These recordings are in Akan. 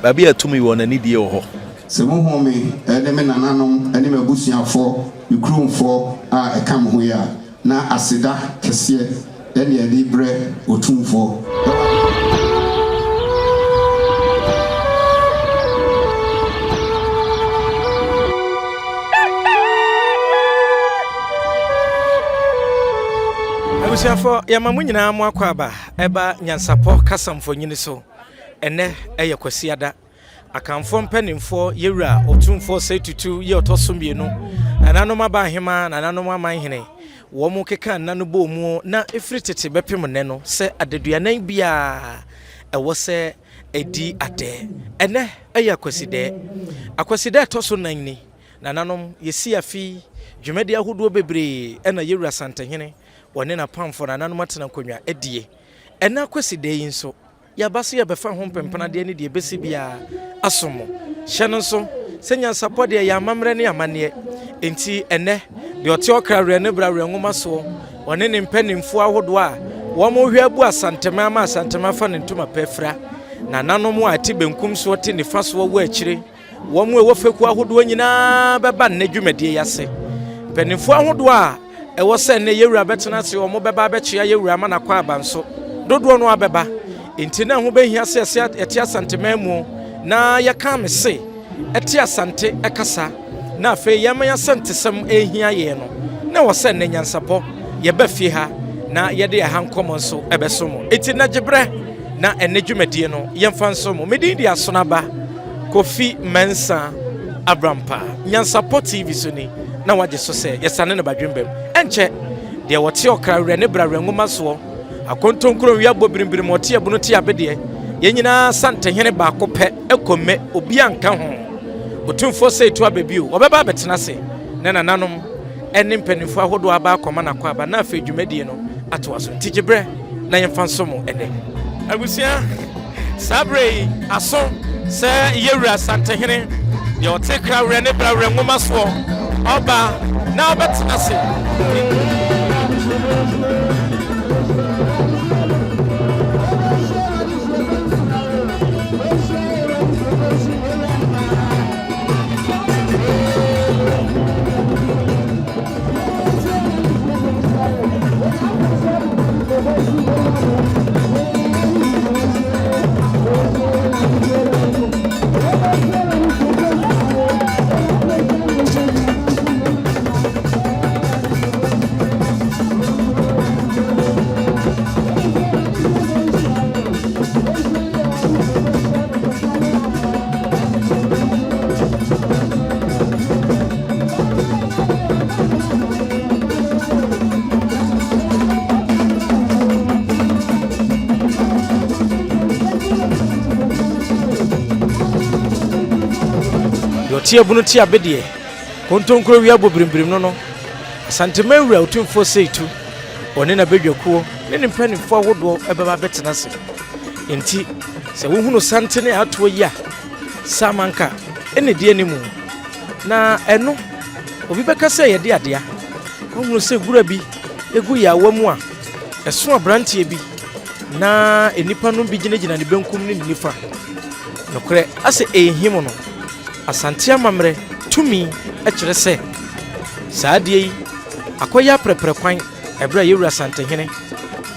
baabi atumi wɔ na nidie wɔ hɔ se mo ho me me nananom ene mabusuafo ikromfo a ekam ho ya na aseda kese ene ya libre Otumfuo Abusuafo yamamu nyina mu akwaba eba Nyansapo kasamfo nyini so ene eye Akwasidae akamfo mpanimfo yewura Otumfuo Osei tutu ye otosomienu nananom abahema nananom amanhene wo mu keka nanu bo mu na efiri tete bepem ne no se adeduanan bia ewo se edi ade ene eye Akwasidae toso nan ni nananom yesi afi dwumadi ahodo bebre ena yewura santehene wone na pamfo nananom atena konwa edie ena Akwasidae yinso yabase yabefa ho mpempana de ne de besi bia asomo hyeno so Nyansapo de ya mamre ne amane enti ene de ote okrawre ne brawre ngoma so wone ne mpanimfo ahodo a wo mo hwe abu asantema ama asantema fa ne ntoma pefra nananom a ti benkum so te ne fa so wo akire wo mo ewo feku ahodo nyina beba ne dwumade yase mpanimfo ahodo a ewo se ne yewura betena se wo mo beba bekyea yewura ma na kwa abanso dodo no abeba enti na ho behia se eti asantema mu na yaka me se eti asante ekasa na afa yama yasantesem ehia ye no na wo se ne Nyansapo ye ba fie ha na ye de ahankomo nso ebesomo enti na gibre na enedwumadie no yemfa nsomo medin di asonaba Kofi Mensah Abrampa Nyansapo TV so ni na waje so se yesane ne badwembem enche de wote okrawre ne brawre ngoma so akontonkro wi abobirimbiri mote abunu te abede yenyina santehene baako pe ekome obi anka ho Otumfuo Osei to abebio obeba betena se na nananom ene mpanimfo ahodo aba akoma na kwa aba na afa dwumadie no atoaso ntigibre na yemfa nsomo ene abusia sabre aso se yewura santehene de ote krawre ne brawre ngoma so oba na obetena se Tia bunu tia bedie kontonkro wi abobrimbirim no santema wura Otumfuo Osei tu one na bedwakuo ne mpanimfo ahodo ebeba betena se enti se wo hunu santene ato yi a samanka ene die ni mu na eno obi beka se ye de adea wo hunu se gura bi egu ya awamu a eso abrantie bi na enipa no bi ginagina ne benkum ne nifa nokre ase ehim no asante amamre tumi ekire se saade yi akoya prepre kwan ebra yewura santehene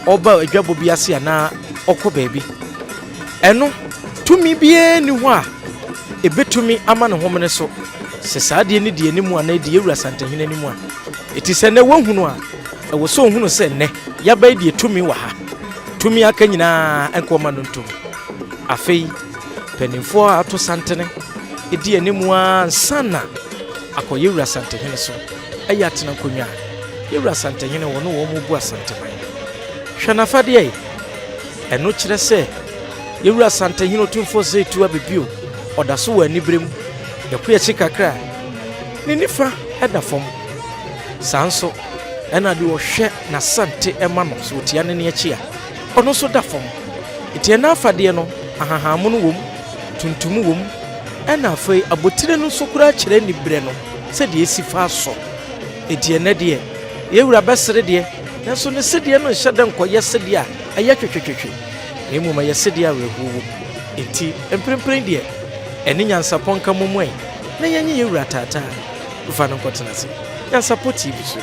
oba adwabo biase ana okọ baabi eno tumi bie ni ho a ebetumi ama ne homene so se saade ni de animu ana de yewura santehene animu a eti se ne wahunu a ewo so hunu se ne yaba de tumi wa ha tumi aka nyina enkoma no ntom afei penimfo ato santene edi animu ansana akoyewura santehene so eya tena konwa yewura santehene wono wo mu bu asanteman hwanafade ye eno kire se yewura santehene Otumfuo Osei tu abebio odaso wa nibrem yakuya chikakra ni nifa eda fom sanso ena de wo hwe na sante ema no so tia ne ne achi a ono so da fom iti na afade no ahahamu no wom tuntumu wom ena afei abotire no so kura kire ni bre no se de esifa so iti na de yewura besere de nanso ne sede no hye den koye sede a aya twetwetwe emu ma ye sede a wehuwo enti emprempren de ɛne Nyansapo nka momwe na yɛnye yɛwura tata ufa no nkɔtena se Nyansapo TV so.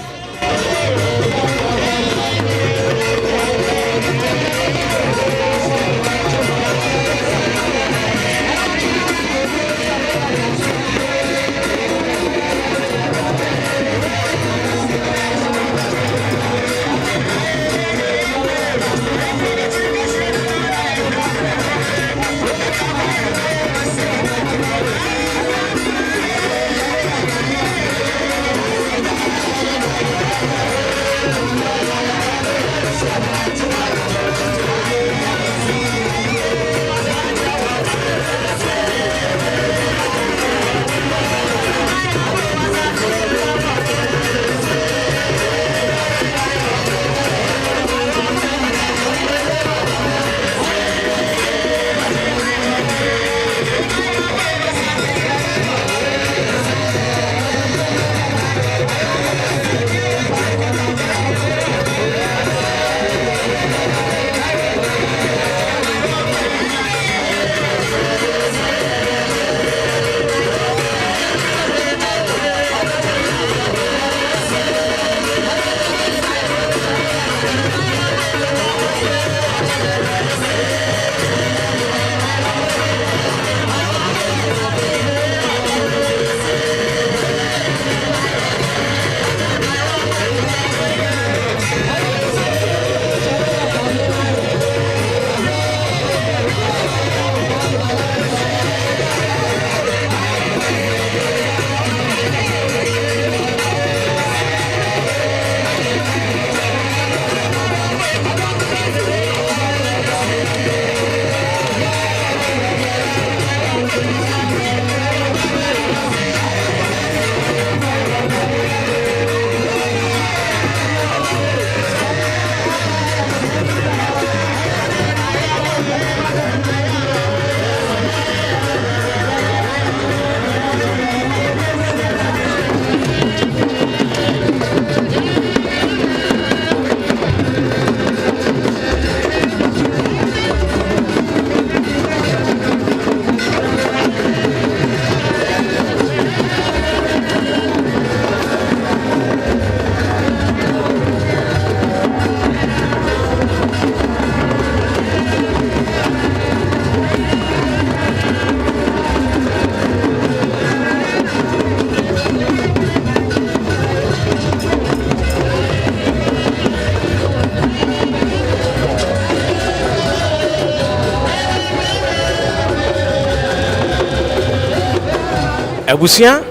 Abusua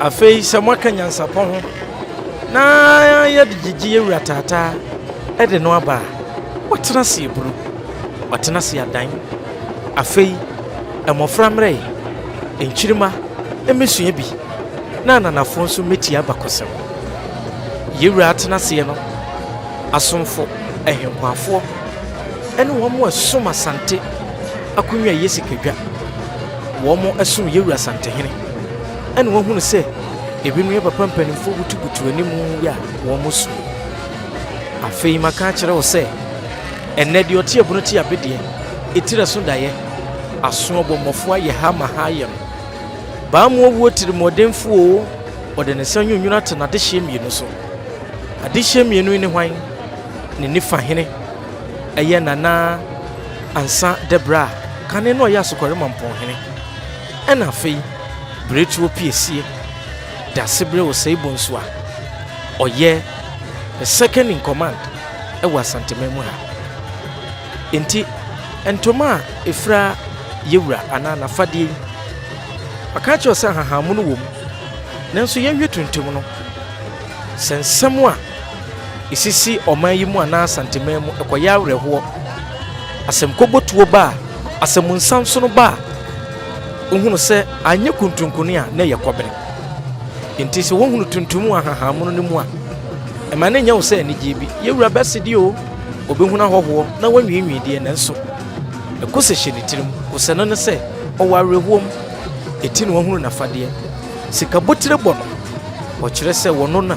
afei samaka Nyansapo ho na yɛde gigi yɛwura tata ɛde no aba watena se eburu watena se adan afei ɛmɔfra mmerɛ enkyirima emesua bi na nanafo nso meti abakɔsɛm yɛwura atena se no asomfo ɛhenkwaafo ɛne wɔn mo asom asante akonwa yesikadwa wɔn mo asom yɛwura santehene ɛne wɔn hunu sɛ ebinu yɛ papa mpanimfo butubutu animu ya wɔn mo so afei maka kyerɛ wo sɛ ɛnɛ deɛ ɔte abunu te abedeɛ etira so daeɛ aso ɔbɔmmɔfo ayɛ ha ma ha yɛ no baa mo owuo tiri mɔdenfo o ɔde ne nsa nwunwunu ate n'adehyɛ mmienu so adehyɛ mmienu ne hwan ne nifa hene ɛyɛ nana ansa debra kane no ɔyɛ asokɔre mampɔn hene ɛna afei bretuo piesie dasebre Osei bonso a ɔyɛ the second in command ɛwɔ asantema mu ha enti entoma efra yewura ana nafade aka kyerɛ sɛ hahamu no wom nanso yɛhwɛ tuntum no sensɛm a isisi ɔman yi mu ana asantema mu ɛkɔyɛ awerɛhoɔ asɛm kɔbɔtuo ba asɛm nsanso no ba ohunu sɛ anya kuntunkuni a na yɛ kɔbere enti sɛ wohunu tuntum a hahamu no mu a ɛma ne nya wo sɛ anigye bi yɛwura bɛsedi o obɛhunu ahɔhoɔ na wanwiinwii deɛ nanso ɛkɔ sɛ hyɛ ne tirim wosɛ no ne sɛ ɔwɔ awerɛhoɔ mu ɛti ne wahunu nafadeɛ sika botire bɔ no ɔkyerɛ sɛ wɔno na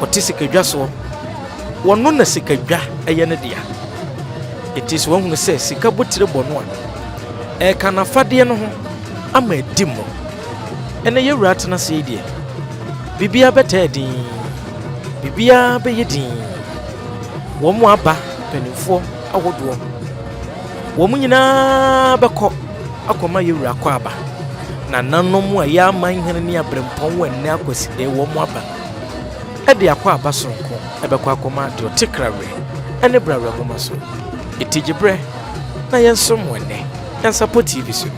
ɔte sikadwa soɔ wɔno na sikadwa ɛyɛ ne dea ɛti sɛ wahunu sɛ sika botire bɔ no a e kana fade no ho ama edi mo ene yewura tena se die bibia beta din bibia be yedin wo mu aba penifo awodo wo mu nyina beko akoma yewura akwa aba na nanom a ya man hene ne abrempon wanne Akwasidae wo mu aba e de akwa aba sonko ebekwa akoma de otikrawe ene brawe ngoma so etigibre na yensom wanne Nyansapo TV so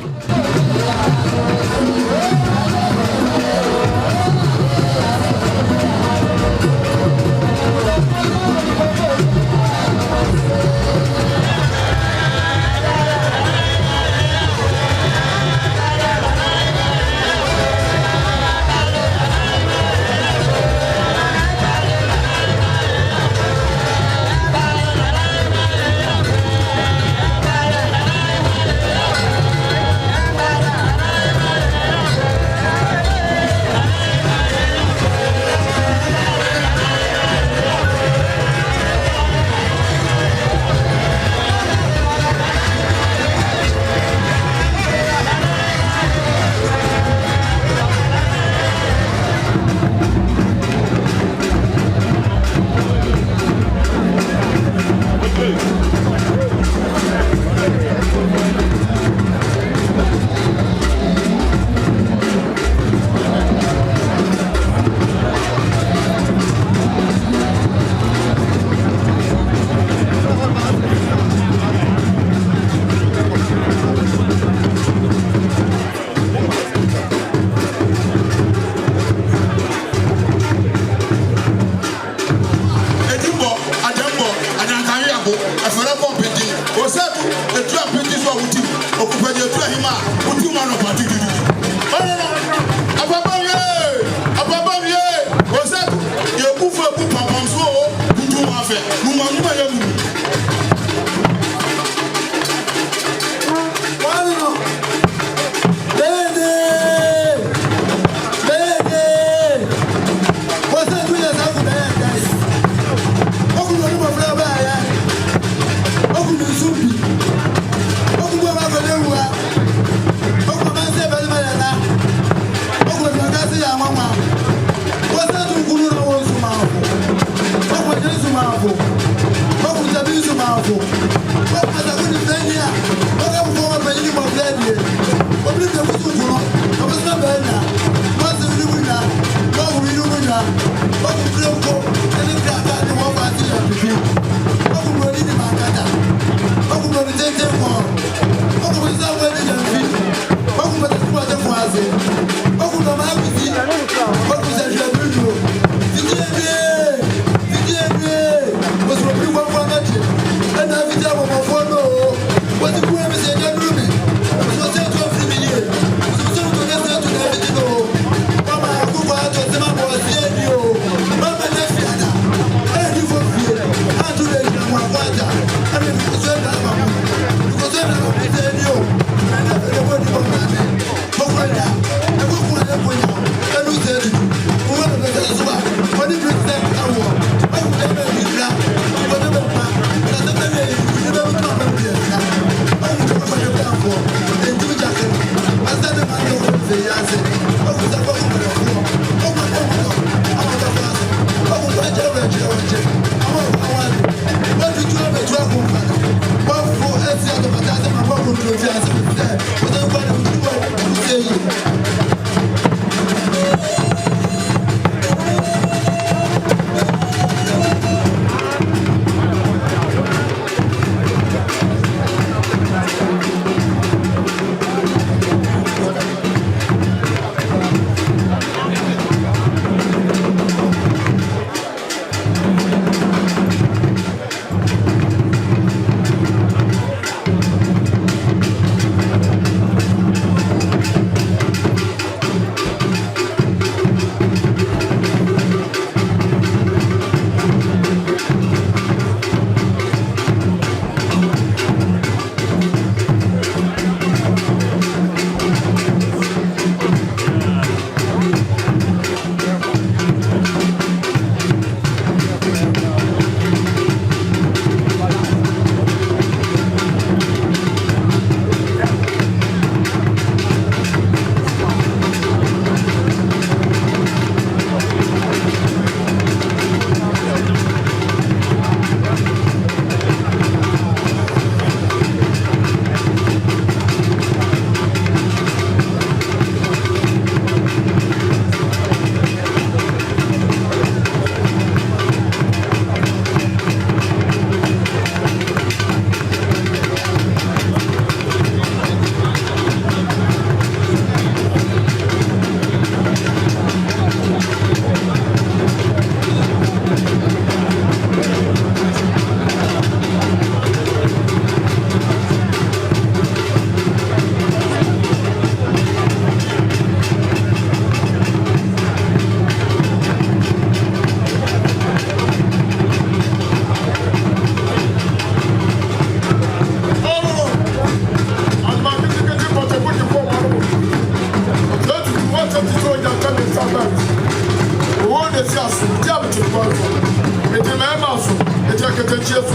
the Sias, Jam to Qualify. It's a man also, it's a catechist.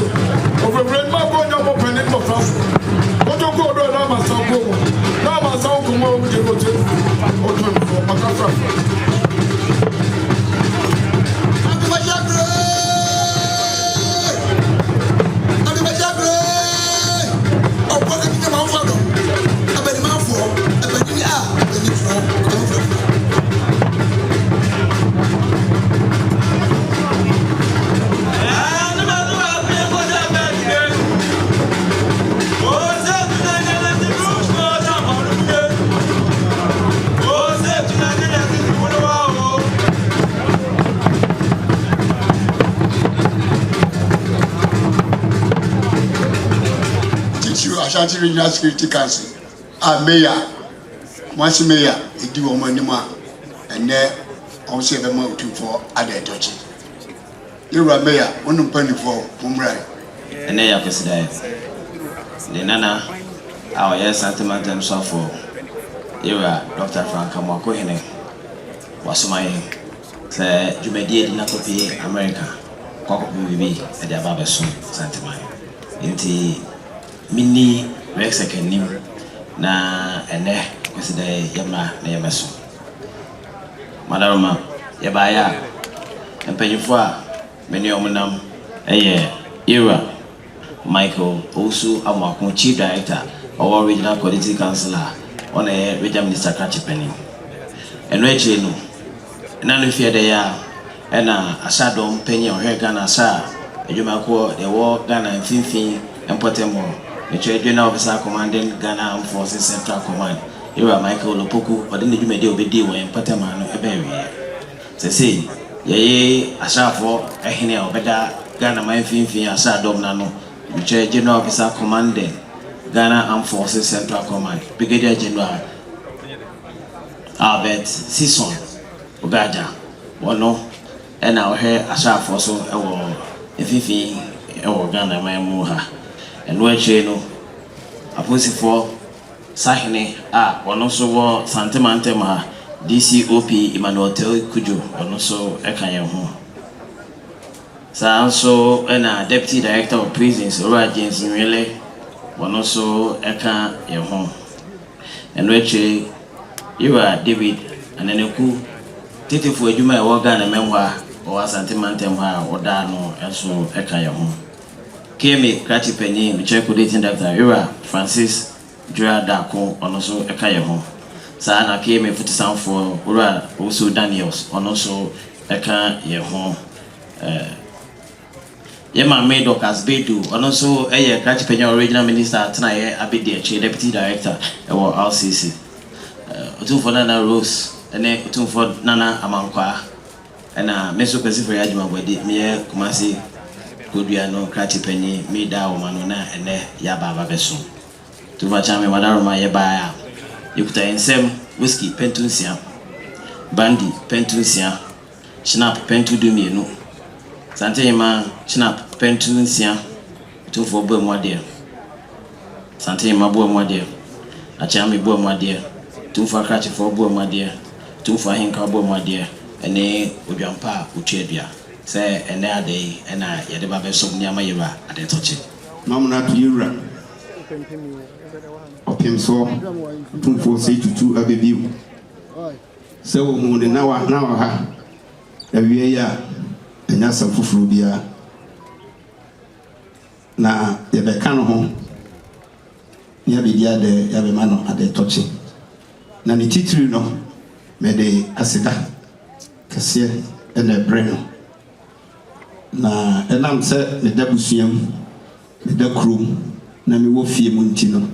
Over Red Marco, no opening for France. What do you go to Lama Sanko? Lama Sanko, which you go to Otumfuo, Makafra. Ashanti Regional Security Council, Mayor, once Mayor, it do on Manima, and there also the move for other touching. You are Mayor, one penny for Mumrai. And there, Akwasidae. The Nana, our yes, sentimental so for you are Dr. Frank Amakohene. Was my say, you may dear not copy America. Cock be at the Ababason, sentiment. Inti mini Mexican nim na ene Akwasidae yama na yameso Madaroma yabaya empanyifo a meni omunam era Michael Osu Amwako Chief Director of Regional Quality Councilor on a Regional Minister Kachipeni and Rachel no nanu fear de ya ena asadom penny o Ghana sa ejumako de war Ghana mfimfin empotemo the General Officer Commanding Ghana Armed Forces Central Command. You are Michael Lopoku, but then you may do be when Patamano Ebenezer. Say, ye, Asafo, Ehine, or better Ghana, my fin, Asa Domnano, the General Officer Commanding Ghana Armed Forces Central Command, Brigadier General Albert Sison, Ugaja, Wono, and our hair Asafo so, or Ghana, my moha. And where Cheno, a Aposifo, Sahine, one also wore Santamantema, DCOP, Emmanuel Kujo, one also Ekaya home. So, and a Deputy Director of Prisons, Laura James Nwele, one also Eka your home. And where you are David and then a coup, Titi for you may walk down a memoir or Santamantema or Dano, and so Eka your home. Kemi Krati Penny, Michel Kudating Dr. Ira Francis Dra Dako, on also a Kaya home. Sana came a foot sound for Ura, also Daniels, on also a Kaya home. Yema made Docas Bedu, and also a Krati Penny Original Minister tonight, Appiah, Deputy Director, or RCC. Otumfuo Nana Rose, and then Otumfuo Nana Amankwa, and a Meso Pacific Regiment with it, Mia Kumasi. Goodwiano, Krati Penny, me da Omanona, and Yaba Beso. To Vachame Madaroma Yabaya, you put in some whiskey, pentunsia, bandy, pentunsia, snap, pentu dumino, Santema, snap, pentunsia, two for Burma dear. Santema Burma dear, a chami Burma dear, two for Krati for Burma dear, two for Hinka Burma dear, and a Ujampa, Uchebia. Say, and now day, and I had about so near my era at the touch it. Mamma to you, Otumfuo Otumfuo say to two a baby. So, when an hour now, every year, and that's a Fufrubia. Now, the Becano home, near the other, every man at the touching. Nani titri no, me de asida, Cassia, and the brain. Na enam se me da busuam me da krom na me wo fie mu ntino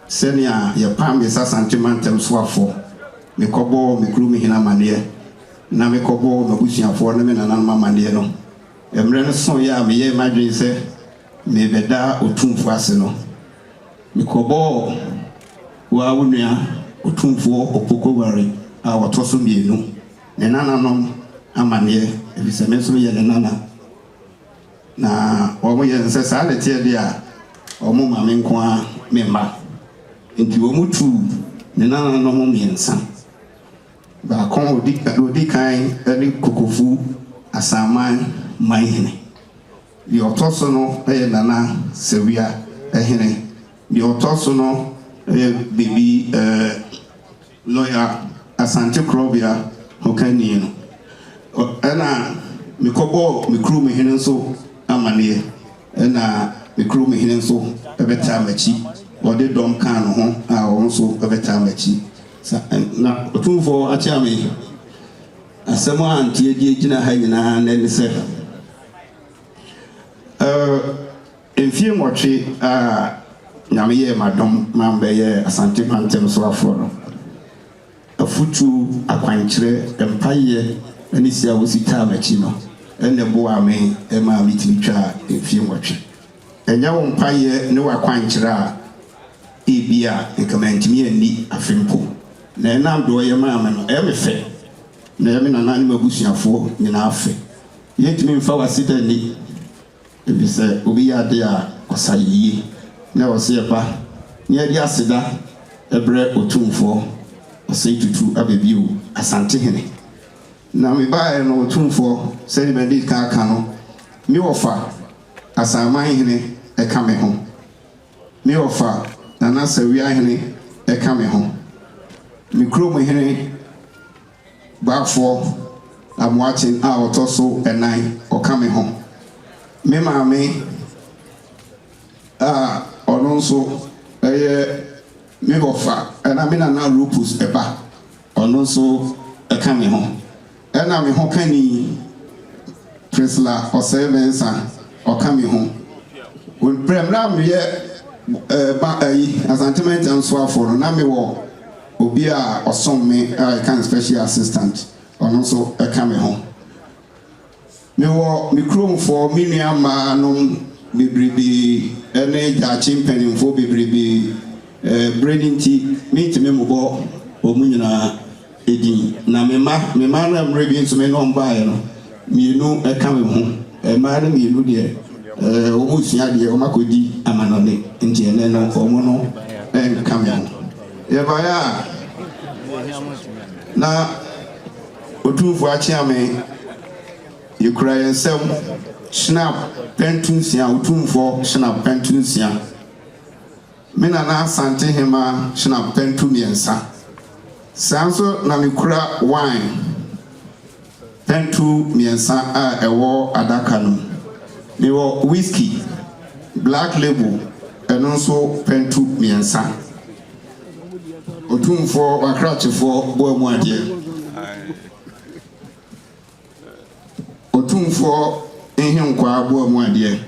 se ne a ye pam be sasantimantem so afo me kobo me krom hina mane na me kobo me busuafo na me nanan mamane no emre no so ya me ye madwen se me beda Otumfuo ase no me kobo wa wonua Otumfuo opokoware a wotoso mienu ne nananom amane ebise me so ye ne nana na omo ye nse sa le tie dia omo ma me nko a me mba enti omo tu ne nana no mo miensa baako odi kan ne kokofu asaman manhene the ɔtɔ no nana sewia ehene the ɔtɔ no baby lawyer asante krobia hokani no ɛna mekɔbɔ mekru mehene nso amane ɛna mekru mehene nso ɛbɛta machi wɔde dɔm kan no ho a wɔn nso ɛbɛta machi na Otumfuo akyɛ me asɛm a antie gyina ha nyinaa na ne sɛ mfie nwɔtwe a nyame yɛ madom mambɛyɛ asante pantem so afoɔ no afutu akwankyerɛ mpayeɛ ne sia wosi taa machi no ɛnɛ boa me ɛma metimi twa mfie nwɔtwe ɛnyɛ wo mpayeɛ ne wakwankyerɛ a ebia nkamantimi ani afempo na ɛnam do yɛ maa me no ɛyɛ me fɛ na ɛyɛ me nana ne mabusuafoɔ nyinaa fɛ yɛntumi mfa waseda ni ebi sɛ obi yɛ ade a ɔsa yie na ɔsɛ ɛba ne yɛde aseda ɛbrɛ Otumfuo Osei tutu abebio asante hene na me bae no Otumfuo sɛ ne bɛde ka no me wɔfa asaman hene ɛka me ho me wɔfa nana sawia hene ɛka me ho me krom hene baafo amoachen a ɔtɔ so ɛnan ɔka me ho me maame a ɔno nso ɛyɛ me wɔfa ɛna me nana lupus ɛba ɔno nso ɛka me ho ɛna me ho kani Priscilla Osei Mensah ɔka me ho wɔn prɛmra me yɛ ba ayi asantiment nso afɔ no na me wɔ obi a ɔsom me a kan special assistant ɔno nso ɛka me ho me wɔ me kromfo me nua maa no bebrebe ɛne gyaakye mpanimfo bebrebe breadinti me ntime mobɔ ɔmu nyinaa edin na me ma na mmerɛ bi nso me no mbaeɛ no mienu ɛka me ho maa no mienu deɛ ɔmu sua deɛ ɔmu akɔdi amanɔne nti ɛnɛ no ɔmu no ɛnka me ho yɛbaeɛ a na Otumfuo akyea me yɛkura yɛn nsɛm snap pentunsia Otumfuo snap pentunsia me nana asante hema snap pentu miɛnsa saa nso na mekura wine pentu miɛnsa a ɛwɔ adaka no mewɔ whiskey black label ɛno nso pentu miɛnsa Otumfuo wakrachefoɔ boa mu adeɛ Otumfuo ehinkwa boa mu adeɛ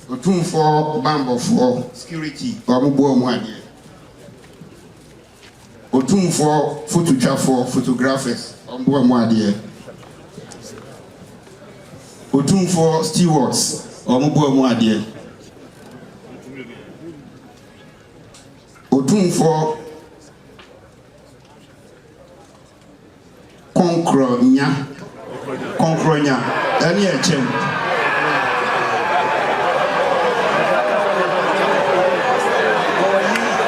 Otumfuo bambofoɔ security ɔmo boa mu adeɛ Otumfuo phototwafoɔ photographers ɔmo boa mu adeɛ Otumfuo stewards ɔmo boa mu adeɛ Otumfuo konkronya ɛne ɛkyɛm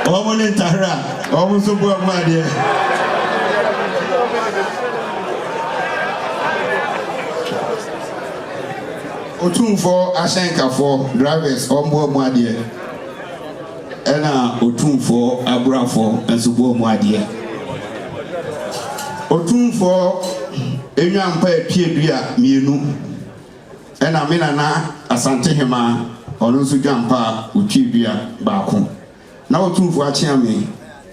ɔmo ne ntahra ɔmo nso boa mu adeɛ Otumfuo ahyɛnkafoɔ drivers ɔmo boa mu adeɛ ɛna Otumfuo abrafo nso boa mu adeɛ Otumfuo enwampa epiedua mienu ɛna me nana asante hema ɔno nso dwampa otwedua baako na Otumfuo akyea me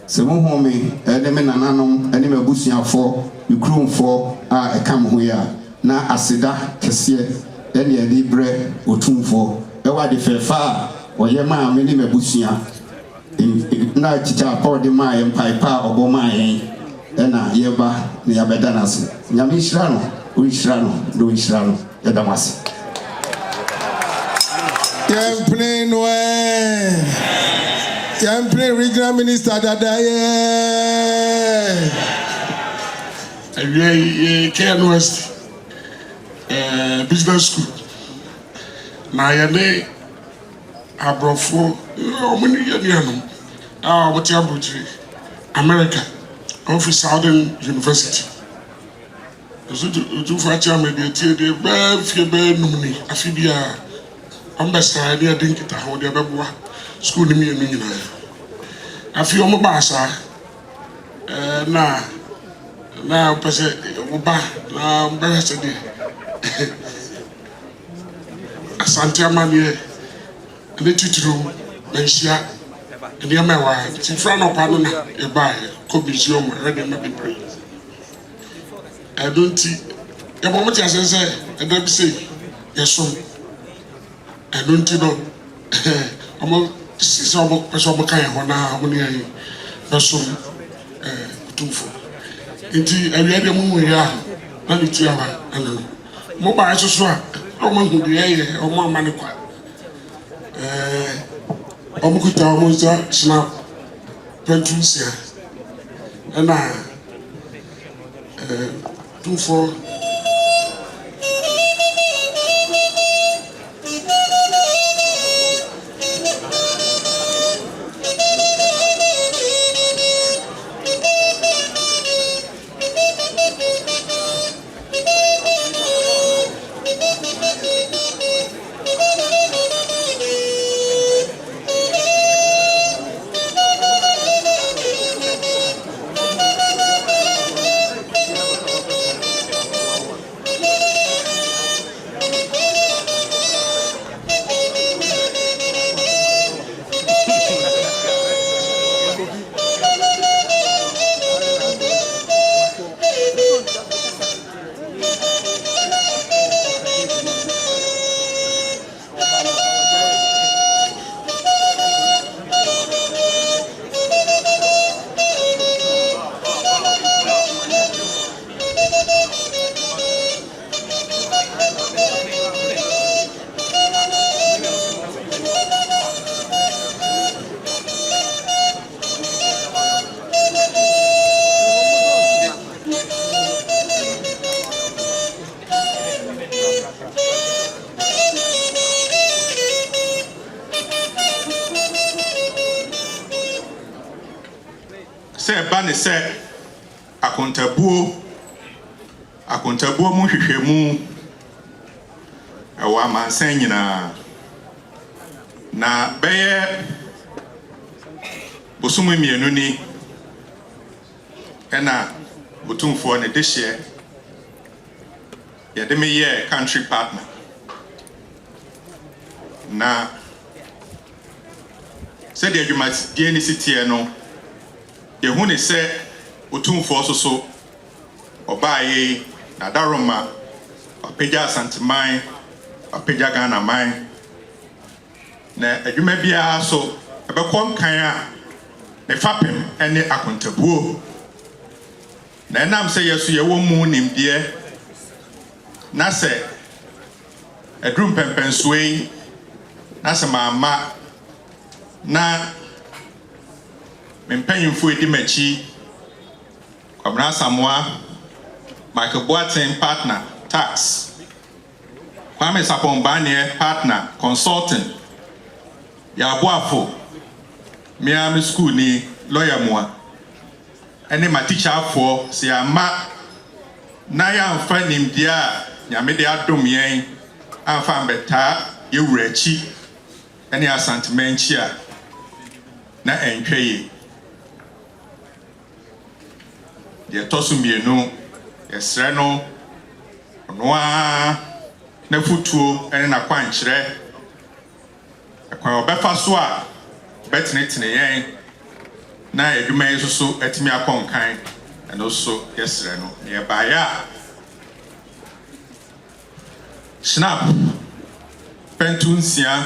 sɛ mo ho me ɛne me nananom ɛne mabusuafoɔ mekromfoɔ a ɛka mo ho ya na aseda kɛseɛ ɛne ɛde brɛ Otumfuo ɛwɔ ade fɛfa a ɔyɛ maa me ne mabusua na chicha Paul de maa yɛn paipa ɔbɔ maa yɛn ɛna yɛba na yɛbɛda n'ase nyame hyira no ɔnhyira no na ɔnhyira no yɛda mo ase Yɛmpene noɛ Yɛmpene regional minister dadaye Awie Ken West business school na yɛne abrɔfo ɔmo ne yɛne anom a ɔmo te abotire America, of Southern University. Otumfuo chairman the be numni afibia ambassador dia dinkita ho dia beboa school ni mienu nyina afi omo ba sa na pese oba na mbese de asante amanie ne tituru na hia ne amawa ti fra no pa no na e ba ko bizium ready na be pray I don't see. The moment I say, I don't say, yes, so I don't know. I'm a sister, person, kind of now, when I person, Otumfuo. Indeed, I read the movie here, and it's here, and mobile so I'm going to be here, or more money. Omukuta omuza snap, Pentusia, and Otumfuo Bani se akontabuo mu hwehwemu ewa mansan nyina na beye bosumu mienu ni ena Otumfuo ne dehye ya de meye country partner na se de adwuma die ni sitie no Yehune se Otumfuo so obaye na daroma Appiah santiman Appiah Ghana man na adwuma bia so ebekon kan a ne fapem ene akontabuo na enam se yeso ye wo mu nimde na se edrum pempensoe na se mama na Mpanyimfo edi machi Kwabena Samoa Michael Boateng partner tax Kwame Sapombane partner consulting ya boafo Miami school ni lawyer moa ene ma teacher for se ama na ya mfa nimdia nyame de adom yen amfa mbeta yewurachi ene asantmenchi a na entweye de tosu mienu esre no noa na futuo ene na kwankyere ekwan obefa so a betene yen na edwuma yeso etimi akonkan eno so yesre no ye baya snap pentunsia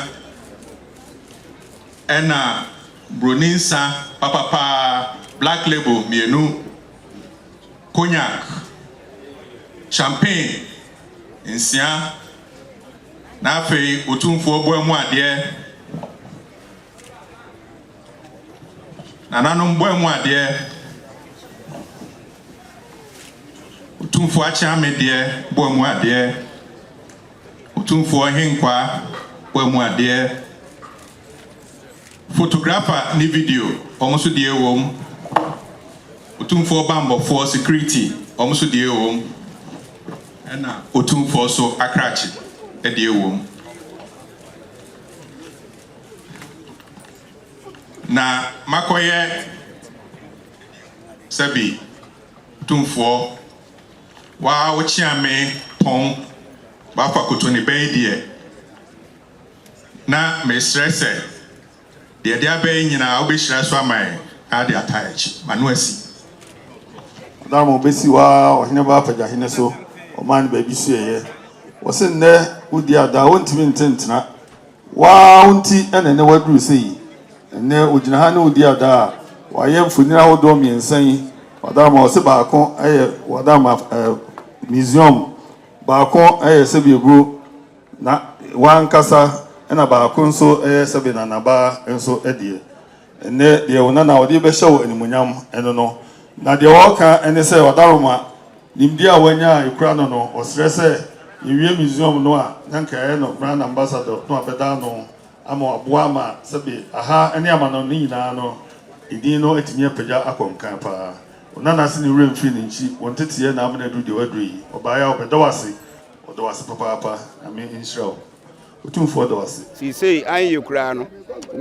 ena broninsa papa black label mienu cognac champagne insia na fe Otumfuo boamu ade na nanom boamu ade Otumfuo achiamede boamu ade Otumfuo henkwa boamu ade photographer ni video almost die wom Otumfuo Bambo for security, almost the home, and Otumfuo so Akrachi, a dear home. Na Makoye Sabi Otumfuo, wa Ochiame Pong, Bapa Kutuni Bay, na me stress the dia be nyina obeshira so amai ade attach manuasi da mo besi wa ohine ba paja hine so o man ba bi so ye wo se ne udi ada wontimi ntentena wa wonti ene ne waduru sei ne ogina ha ne udi ada wa ye mfunira ho do miensan wada ma o se ba ko wada ma museum ba ko se bi bro na wan kasa ena ba ko nso sebe na naba nso edie ene de wona na odi be hyew animunyam eno no na de woka ene se wadaroma nimdi a wanya ikura no no osrese iwie museum no a nanka no brand ambassador no abeda no ama aboa ma sebe aha ene ama no nyina no idin no etimi apagya akonkan pa ona na se ni remfi ni nchi wontetie na amna du de wadui obaya obedawase odawase papa na me inshallah Otumfuo dawase. See say I you no.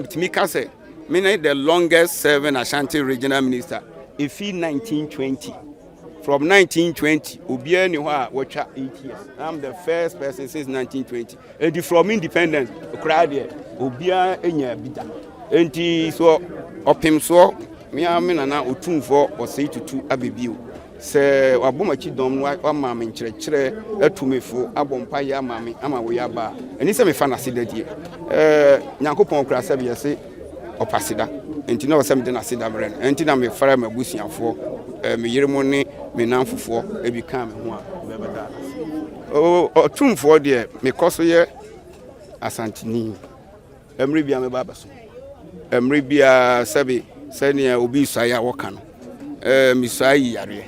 Timi kase. Me the longest serving Ashanti regional minister. If 1920. From 1920, Obia ni wa watcha 8 years. I'm the first person since 1920. And from independence, okra there. Obia enya bida. Enti so opim so me amena na Otumfuo Osei tutu abebio. Se wabomachi dom wa mama nkyerɛkyerɛ atumefo abompa ya mama ama wo ya ba ani se me fa na sida die nyankopɔn kura sɛ be se opasida enti na wɔsɛ me de na sida mrɛ enti na me fara mabusuafo me yeremo ne me nanfofo ebi ka me ho a bɛbɛda Otumfuo de me kɔso ye asantini emre bia me ba baso emre bia sɛbe sɛnea obi suaya wɔka no me suayi yare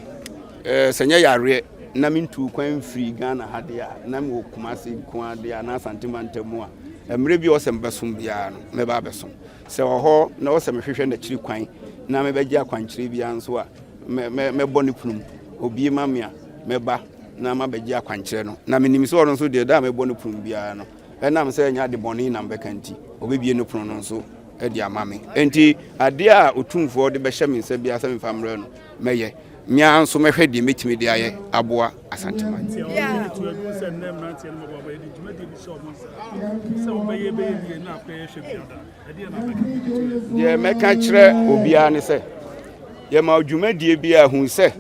senya yare na mintu kwan free Ghana hade a na me okumase kwa de na santimantamu a emre bi osem besom bia no me ba besom se ho na osem hwehwe na kiri kwan na me begye akwankyere bia nso a me boni punum obi ma me a me ba na ma begye akwankyere no na me nimso oro nso de da me boni punum bia no na me se nya de boni na mbekanti obebie no punum no nso e de amame enti ade a Otumfuo de be hye me nsa bia se me famre no meye mia nso mehwe de metimi de aye aboa asanteman ye meka kire obia ne se ye ma dwumadie bia hu se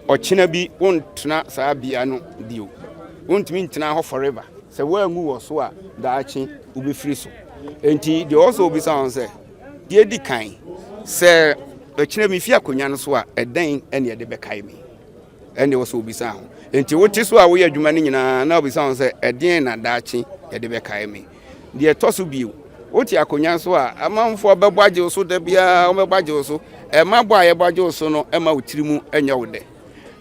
okena bi wontena saa bia no dio wontimi ntena ho forever se wangu wo so a daachi ubefiri so enti de also obi san se de di kan se okena mi fi akonya no so a eden ene de bekai mi ene wo so obi san ho enti wote so a wo ye adwuma ne nyina na obi san se eden na daachi ye de bekai mi de toso bio wote akonya so a amanfo bebwaje so da bia o mebwaje so e mabo a ye bwaje so no e ma wotirimu enya wo de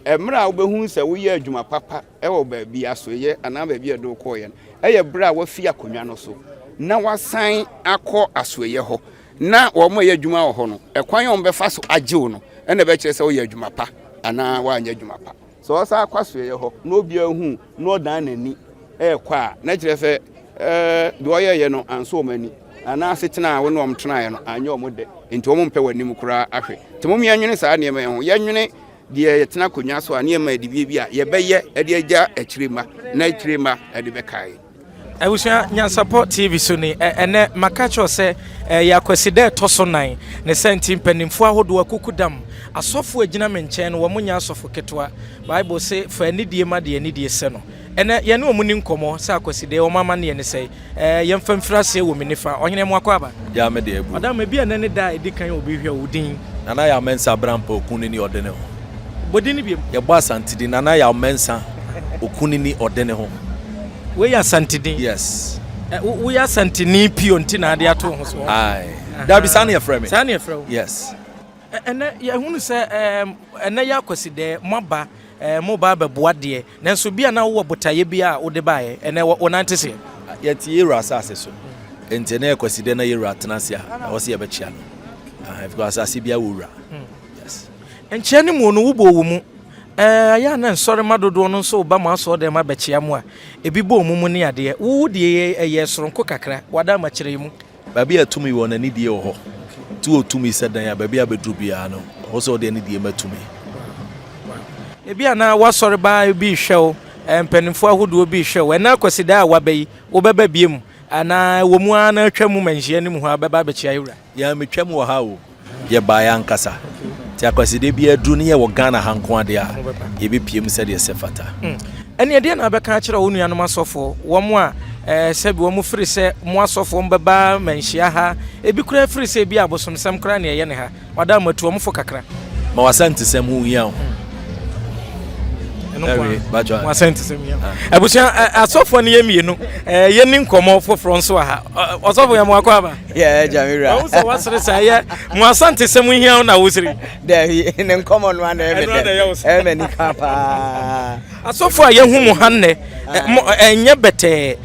emra obehu se wo ye adwuma papa e wo ba bia so ye ana ba bia do ko ye e ye bra wo fi akonya no so na wasan akọ asoye ho na wo mo ye adwuma wo ho no ekwan yo mbefa so agyew no ene be kire se wo ye adwuma pa ana wa anya adwuma pa so wo sa akwasoye ho na obi ahu na odan nani kwa na kire fe do ye no anso mani ana setena wo no omtena ye no anya omode enti omo mpe wanim kura ahwe temo mi anwene saa ne me ho ye nwene de yetena konya so ane ma de bia ye beye ade agya akirema na akirema ade bekai Ewusua Nyansapo TV so ni ene makacho se ya Akwasidae toso 9 ne senti mpanimfo ahodo akukudam asofo agina menchen wo munya asofo ketwa Bible say fa anidie ma de anidie se no ene ye ne omuni nkomo se Akwasidae o mama ne ne sei ye mfamfirase wo menifa ohene mu akwa ya me de ebu adam bia ne ne da edikan obi hwe odin nana ya Mensah brampa okuni ni odene ho bodini biem ye bo asantidi nana ya Mensah okuni ni odene ho we ya santidin yes we ya santini pio ntina ade ato ho so ai da bi sane ya frame sane ya frame yes ene ya hunu se ene ya Akwasidae maba mo ba beboa de nanso bia na wo botaye bia wo de bae ene wo nante se yeti yera asase so enti na Akwasidae na yera tenase a wo se ye be chia no because asase bia wo wura yes enchia mu no wubo wo mu ya na nsori madodo no so ba ma so de ma bechia mu a ebi bo mu ne ade wo de ye soronko kakra wada ma kire mu babi atumi wo na ni die ho tu otumi sedan ya babi abedru bia no ho so de ni die matumi ebi ana wasori ba ebi hwew empanimfo ahodo bi hwew na Akwasidae wabai wo beba biem ana wo mu ana atwa mu manhia ni mu ha beba bechia yura ya metwa mu ha o ye ba ya nkasa ti Akwasidae bi adru ne ye wo Ghana hanko ade a ye bi piem se de sefata ene ade na beka kire wo nuanom asofo wo mu a sebi wo mu firi se mu asofo mbeba manhia ha ebi kura firi se bi abosom sam kura ne ye ne ha wada matu wo mu fo kakra ma wasanti sem hu ya o wasenti sem ya abusia asofo ne yemienu ye ni nkomo fo fronso ha osofo ya mu akwa ba Jamira wo so wasere sa ye mu asante sem hia na wosiri de ne nkomo no na ebe ni kapa asofo a ye hu mu hanne enye bete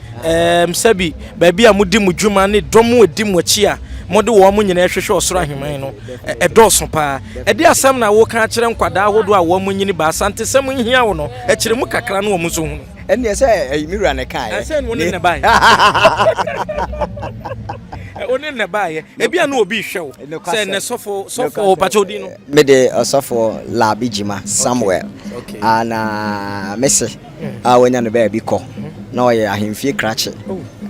msabi baabi a mudi mu dwuma ne dom edi mu achi a mode wo mu nyina hwehwe osoro ahemman no edoso pa edi asem na wo ka kire nkwada ahodo a wo mu nyini ba asante sem hia wo no kire mu kakra no wo mu so hu ene se Mira ne kai ase no ne bae oni ne bae ebi ana obi hwew se ne sofo opachodi no me de osofo labijima Samuel ana messe a wonya no ba bi ko na oye ahemfie krache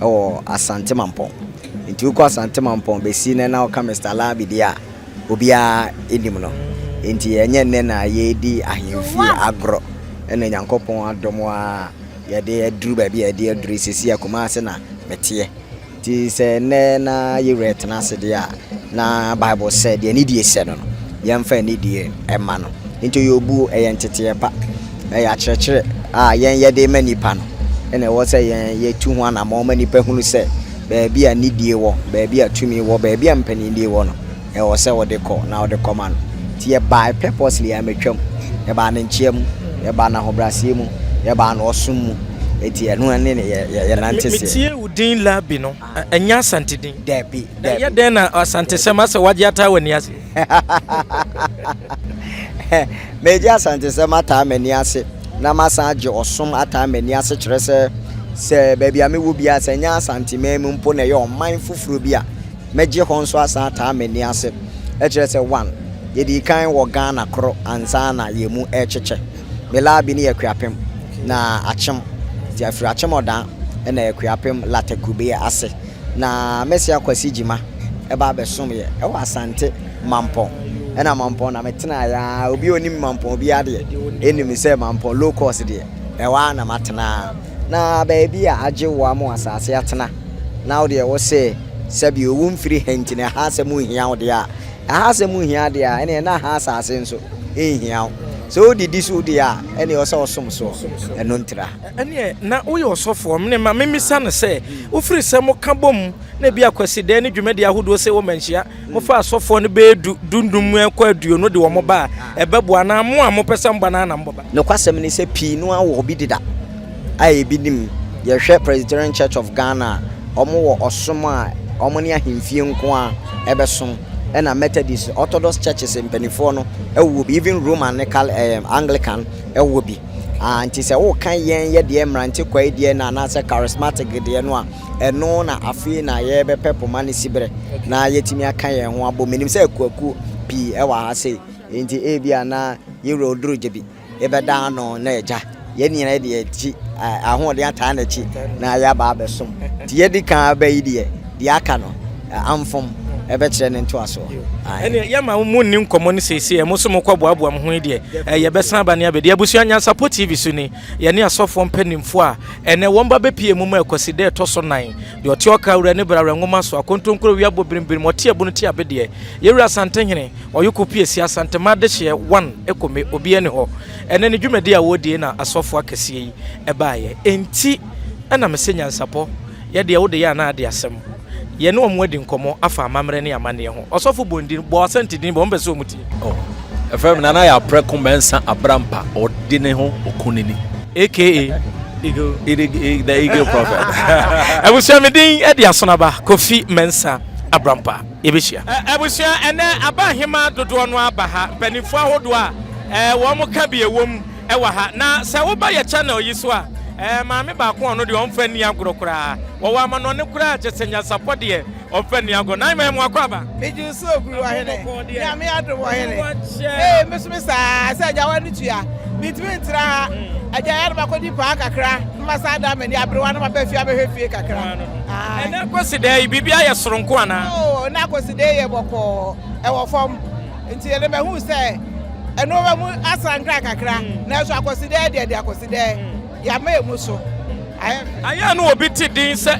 o Asante Mampong nti uko Asante Mampong be si ne na o ka Mr. Labi dia obia enim no nti enye ne na ye di ahemfie agro ene Nyankopon adomo a ye de aduru ba bi ye de aduru sisi akoma ase na metie ti se ne na ye retna ase dia na Bible said ye ni die se no ye mfa ni die ema no nti ye obu eye ntete pa ya kyerɛkyerɛ a yen ye de manipa no ene wo se yen ye tu ho na ma manipa hunu se baabi a nidie wo baabi a tumi wo baabi a mpanindie wo no e wo se wo de ko na wo de koma no ti ye by purposely ya metwam ye ba na nchiam ye ba na hobrasie mu ye ba na osum mu eti eno ne ye nantese metie udin labi no enya asante din debi ye den na asante sema se waje ata wani ase meje asante sema ata mani ase na masaje osum ata mani ase kire se baby amewu bia se nya santimem mpo na ye oman fufuru bia meje honso asa ata mani ase e kire se 1 ye di kan wo Ghana kro ansa na ye mu e cheche melabi ni yakuapem na achem ti afri achem odan e na yakuapem latakube ase na mesi Akwasidjima e ba besom ye e wa Asante Mampong e na Mampong na metena ya obi onim Mampong obi ade enim se Mampong low cost de e wa na matena na baby a age wa mu asase atena na wo de wo se sabi owu mfiri henti na ha asemu hia wo de a ha asemu hia de a ene na ha asase nso ehia so didi so de a ene wo se osom so eno ntra ene na wo ye osofo me ma memisa ne se wo firi se mo ka bom na bi Akwasidae ne dwumade ahodo se wo manhia mo fa asofo ne be dundum ekwa aduo no de wo mo ba ebebo ana mo a mo pesam bana na mboba no kwasem ne se pii no awo bi dida ai bidim ye hwe Presbyterian Church of Ghana omo wo osom a omo ne ahemfie nko a ebesom na Methodist Orthodox churches in Penifo no ewo bi even Roman Anglican ewo bi anti se wo kan yen ye de emrante kwai de na na se charismatic de no a eno na afi na ye be pepo mani sibre na yetimi aka yen ho abo menim se akuaku pi ewa ha se enti e bia na ye rodro jebi ebeda no na eja ye nyina de echi ahode ata na echi na ya ba besom ti ye di kan abayi de aka no amfom ebe kire ne nto aso ene ya ma mu nni nkomo ne sese e mo so mo kwaboaboa mo ho de ye besan ba ne abedi abusua Nyansapo TV so ni ye ne asofo mpanimfo a ene womba bepie mu ma Akwasidae to so nan de oti oka wura ne brawra ngoma so akontonkro wi abobirimbiri mo te abu no te abede ye wura Asantehene oyuko pie si Asante ma de hye 1 ekome obi ene ho ene ne dwumade a wodie na asofo akese yi ebaaye enti ena me se Nyansapo ye de wo de ya na ade asem ye no mo adi nkomo afa amamre ne amane ho osofo bondin bo Asante din bo mbeso muti efem na na ya preko Mensah abrampa odi ne ho okunini aka the eagle prophet abusia medin e de asonaba Kofi Mensah Abrampa Ebishia Abusia ene abahema dodo no abaha panifo ahodo a wo mo ka bie wom ewa ha na se wo ba ye channel yi so a maame ba ko no de omfa ni agoro kura wo wa ma no ne kura chesenya support de omfa ni agoro na me mo akwaba meju so oguru wa hene ya me ado wa hene mesumi sa ja wa nutua mitimi ntra ha aja ya ba ko di pa kakra masa da me ni abrewa na ba fie abehwe kakra ene Akwasidae bibia ye soronko ana na Akwasidae ye boko e wo fom nti ye me hu se eno ba mu asankra kakra na so Akwasidae de Akwasidae ya me mu so aya no obi ti din se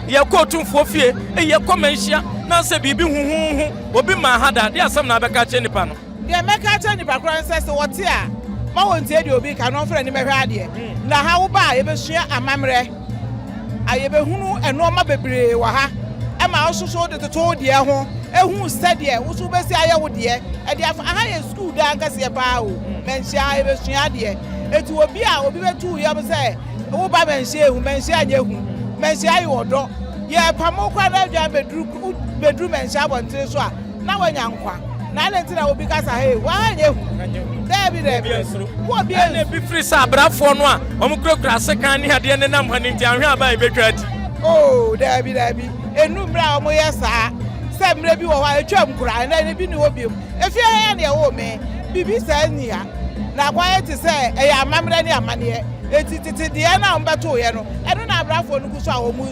ye ko Otumfuo fie ye ko manhia na se bibi huhuhu obi ma hada de asem na beka che nipa no de meka che nipa kran se wote a ma wontie de obi ka no fra ni mehwa ade na ha wo ba ye besua amamre ayebe hunu eno ma bebre wa ha e ma ososo de toto de ho ehu stade wo so besi aye wo de e de aha ye school da nkase ye pa o menhia ye besua de etu obi a obi betu ye mo se wo ba menhia ehu menhia anye ehu menhia ye wodo ye pamo kwa da dwa bedru menhia bontre so a na wanya nkwa na le ntina obi kasa he wa anye ehu Debi wo bi ene bi free sa abrafo no a omukura sekan ni ade ne nam hani nti anhwe aba ebetwa ati debi enu mra omo yesa se mra bi wo wa etwam kura na ne bi ni wo biem efie ya ne wo me bibi sa nia na kwa eti se e ya amamra ni amane etititi de na ombeto ye no enu na abrafo no kuso a wo mu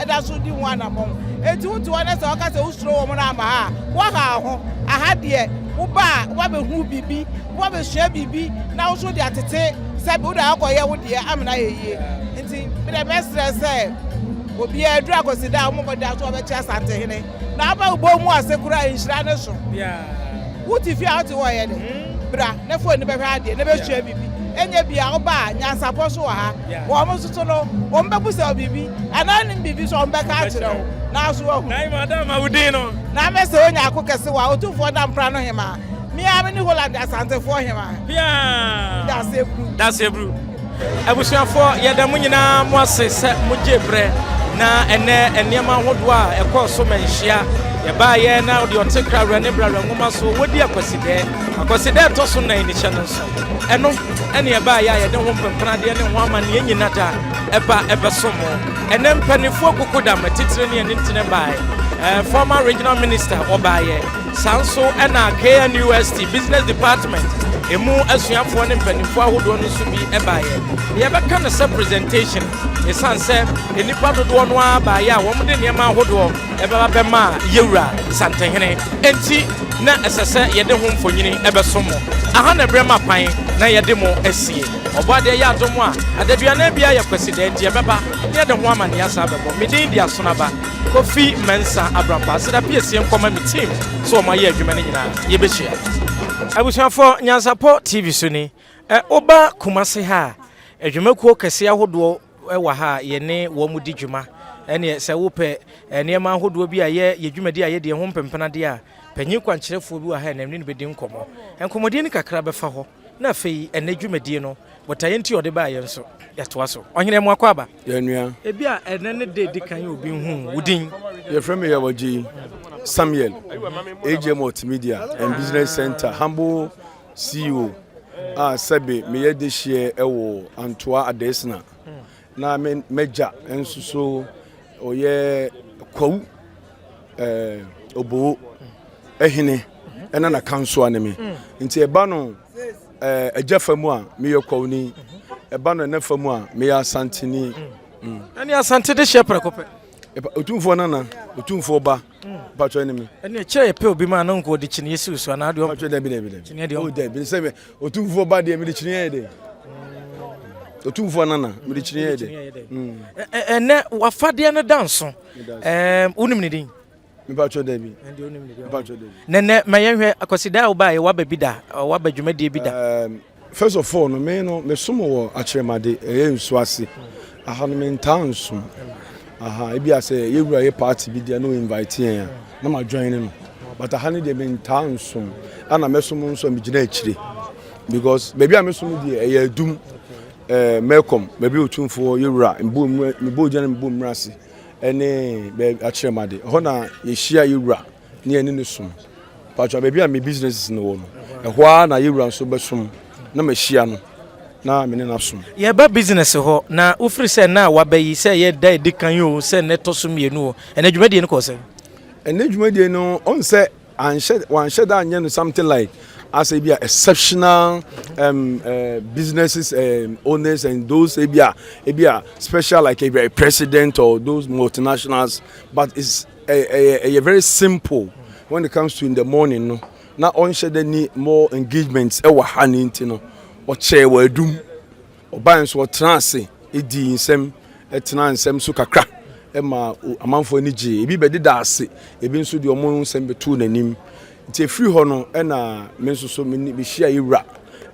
eda so di ho anamon eti wuti wona se oka se usuro wo mo na ama ha wo ha ho aha de wo ba wo be hu bibi wo be hia bibi na wo so de atete se bi wo da akoye wo de amna yeye nti me de mestre se obi e dura Akwasidae mo mo da so be chia sante hene na aba bo mu asekura nhira ne so wuti fi out wo ye de bra ne fo ni be hwa de ne be hia bibi enye bia wo ba Nyansapo so wa ha wo mo so no wo mbe busa bibi anani bibi so mbe ka kire wo na so wo na madam awudi no na me se onya akokese wa Otumfuo da mpra no hema mi am ni Holland asantefo hema that's ebru abusuafo yeda mu nyina mo ase se mo jebre na ene eniema hodo a ekoso menhia ye ba ye na de otekra ne bra ngoma so wodi Akwasidae to so na ni channel so eno ene ye ba ye de ho mpempra de ne ho amane nyina da eba ebesomo ene mpanifo kokoda matitire ne ne ntine ba former regional minister Obaye Sanso ena KNUST business department emu asuafo ne mpanifo ahodo no so bi ebaye ye beka no se presentation esanse enipa dodo no abaye a wo de niema ahodo ebeba bema yewura santehene enti na esese ye de ho mfonyini ebesomo aha na brema pan na ye de mo asie obade ya adomo a adabia na bia ye Akwasidae enti ebeba ye de ho amane ya sa bebo medin dia sonaba Kofi Mensah Abrampa sida piesie nkoma mi team so ma ye adwuma ne nyina ye behia abusuafo Nyansapo TV so ni oba Kumase ha adwumakuo kase ahodo wa ha ye ne wo mu di dwuma ene se wo pe niema ahodo bi a ye dwumadi a ye de ho mpempena de a panyin kwankyerefo bi wa ha na ne bedi nkomo enkomodi ni kakra befa ho na afei ene dwumadi no botaye nti ode ba ye nso yatoa so ohene mu akwaba ya nua ebi a ene ne de kan obi hu wudin ye frame ya waji Samuel AJ Multimedia and Business Center humble CEO sebe me ye de share ewo Antoa Adesina na meja enso so oye kwawu obo ehene ena na kanso aneme nti eba no ajafamu a me ye kwawu ni eba no na famu a me ya santini ani asante de share prekope Otumfuo nana Otumfuo ba patcho enemy ene che pe obi ma na nko de chine yesu so na de patcho de bi chine de o de bi se me Otumfuo ba de me de chine ye de Otumfuo nana me de chine ye de ene wafade ne danso unim ne din me patcho de bi patcho de nene mayenhwe Akwasidae oba ye wababi da wabadwumade bi da first of all no me somo wo akyeremade eye nsu ase aha no me ntanso ebi ase yewura ye party bi dia no invite yan na ma join no but aha ne de me ntanso ana mesom nso me gina akire because baby amesom de eye adum mekom baby Otumfuo yewura mbo jana mbo mrase ene be akyeremade ho na ye hia yewura ne ene ne som patwa baby a me business no wo no ehwa na yewura nso besom na ma hia no na me ne na som ye ba business ho na ufiri se na wabayi se ye da edikan yo se ne to so mienu o ene dwumade ne ko se ene dwumade no on se one shed that something like as a exceptional businesses owners and those a special like a president or those multinationals, but it's a very simple when it comes to in the morning. No, not on shed any more engagements. No, or chair were doom or bands or trance. It in some sukakra. Emma amanfo ni je ebi be deda ase ebi nso de omo nsem betu nanim nti free ho no na me nso so me hia yewura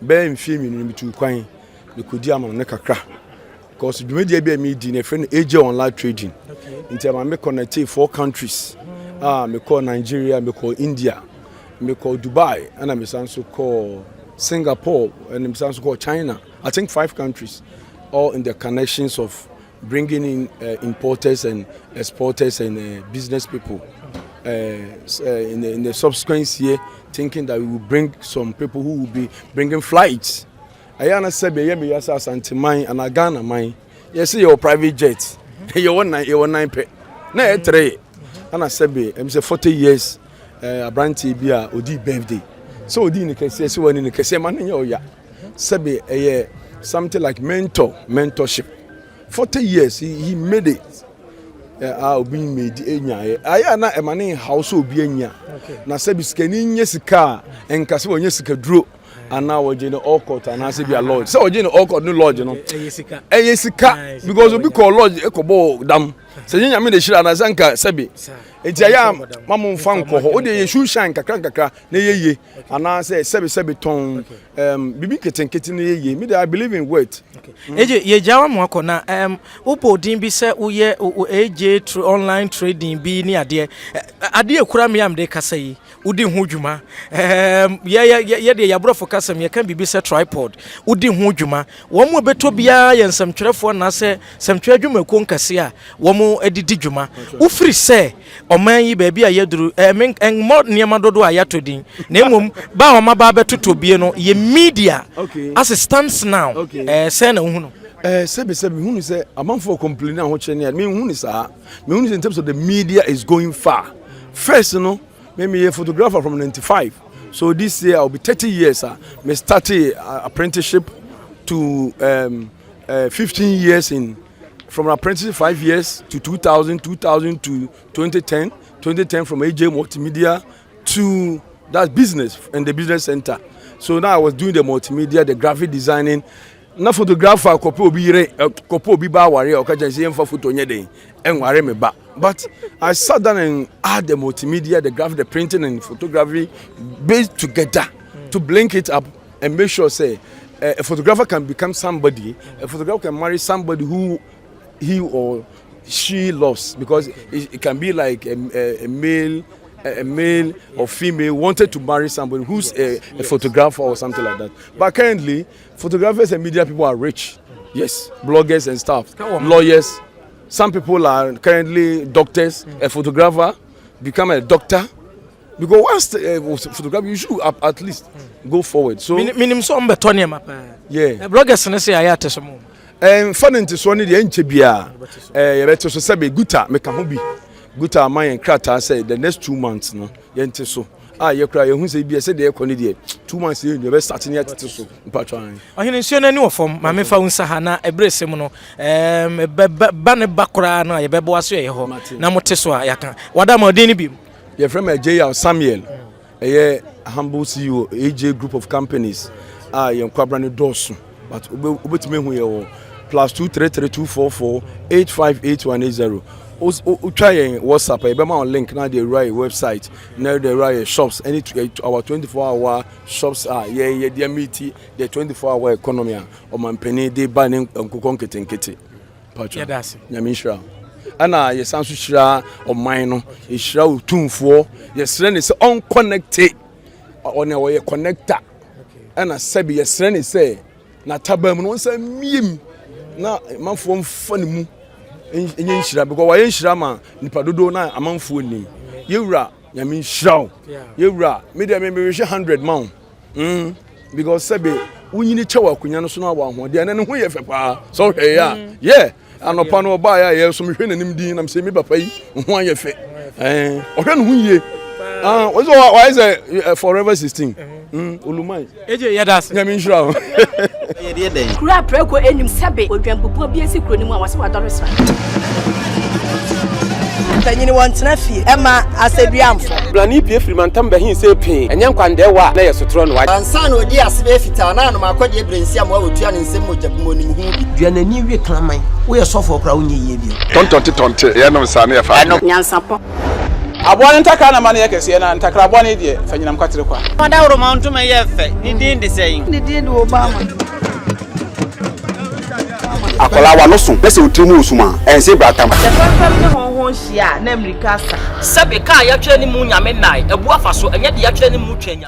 be mfie mi no betu kwan be kodi amano ne kakra because dwumedia bi me di na friend AJ online trading nti am me connect 4 countries me call Nigeria, me call India, me call Dubai, and me also call Singapore, and me also call China. I think 5 countries all in the connections of bringing in importers and exporters and business people. In the subsequent year, thinking that we will bring some people who will be bringing flights. I understand be yemi yasa santimai and Ghana mine. Yes, your private jet. You want 9 pe. Na 3. And I said be I'm say 40 years a branty be a odi birthday. So odi ni kese so wani ni kese man nya oya. Sabe something like mentorship. 40 years he made it. Obi made enya. Aya na emane house obi enya. Na se bi skani nye sika enkase wonye sika duro ana woje no okot ana se bi a lodge. Se woje no okot no lodge no. Eye sika because obi call lodge ekobo dam. Se nyanya me de shira na zanka sebi. Enti aya mamu mfa nko ho. O de ye shoe shine kakra na yeye. Ana se sebi ton bibi ketenkete na yeye. Me I believe in word. Eje ye jawa mo akona upo din bi se uye AJ online trading bi ni ade kura me am de kasa yi udi ho dwuma ye de yabrofo kasa me kan bibi se tripod udi ho dwuma wo mo beto bia ye nsamtwerefo na se samtwe dwuma ko nkase a wo mo edidi dwuma ufiri se oman yi ba bia ye duru mo niam dodo a yatodin na emom ba o ma ba betoto bie no ye media as it stands now say na hunu sebi hunu say amanfo complain na ho chene me hunu sa me hunu in terms of the media is going far first no me a photographer from 95 so this year I'll be 30 years me started apprenticeship to 15 years in from apprenticeship 5 years to 2000 to 2010 from AJ multimedia to that business and the business center. So now I was doing the multimedia, the graphic designing. Na photographer kopo obi ba ware o ka janse yemfa photo nye den enware me ba. But I sat down and add the multimedia, the graphic, the printing and photography based together to blink it up and make sure say a photographer can become somebody, a photographer can marry somebody who he or she loves, because it can be like a male or female wanted to marry somebody who's a photographer or something like that. But currently, photographers and media people are rich. Yes, bloggers and stuff, lawyers. Some people are currently doctors. A photographer become a doctor. Because once the photographer, you should at least go forward. So minimum some betonium. Yeah. Bloggers and say I had to funny to Sony the Enchebia. Better so say guta make a hobby. Guta my and Krata said the next 2 months no yente so you cry who say be said the 2 months you be starting yet to so patron ohene nsuo na ni ofom ma me fa unsa ha na ebrese mu no ba ne bakora no ye bebo aso ye ho na mote so a yaka wada ma odin ni bi ye from AJ Samuel humble CEO AJ group of companies ye kwabra ne dosu but obetime hu ye wo +23324485880 try WhatsApp, I on link now the right website, now the right shops, any our 24-hour shops are the meet the 24-hour economy or man penny they banning Uncle Kitty. Yeah, that's Yamisha. And yes, Sansu Shra or mine is Shra Otumfuo. Yes, then is unconnected on our connector. And I said, yes, then say, na tabam no say meme na man from funny. enye nhyira because wa nhyira ma nipa dodo na amanfo nim yewura nyame nhyira yewura me de me hwe 100 ma because sebe unyini chewa kunya no so na wa ho de na ne ho ye fe pa so hwe ya yeah anopa no ba ya ye so me hwe nanim din na me se me papa yi ho an ye fe ohwe no ho yie why is forever 16 olumai eje yadas nyame nhyira kura preko enim sebe odwampopo bi esi kuro ni mu awase wadore sra tanyini wantena fie ema aseduamfo blani pie frimantam behin se pin enya nkwande wa na yesotro no wa ansa na odi asebe fita na no makode ebrensi am wa wotua ne nsem mojabumo nim hu duanani wie klaman wo ye sofo kra wo nye yie bi tontonte ye no nsa na ye fa nyansapo aboa ntaka na ma na yekese na ntakra aboa ne de fanyinam kwatere kwa mada woro ma ntoma ye fe ni din de sein ni din de obama akola wa no so pese otimu osuma ense bratam fam ne honhon hia na amerika sa sebe ka ya twa ni mu nyame nai ebu afa so enye de ya twa ni mu twa nyame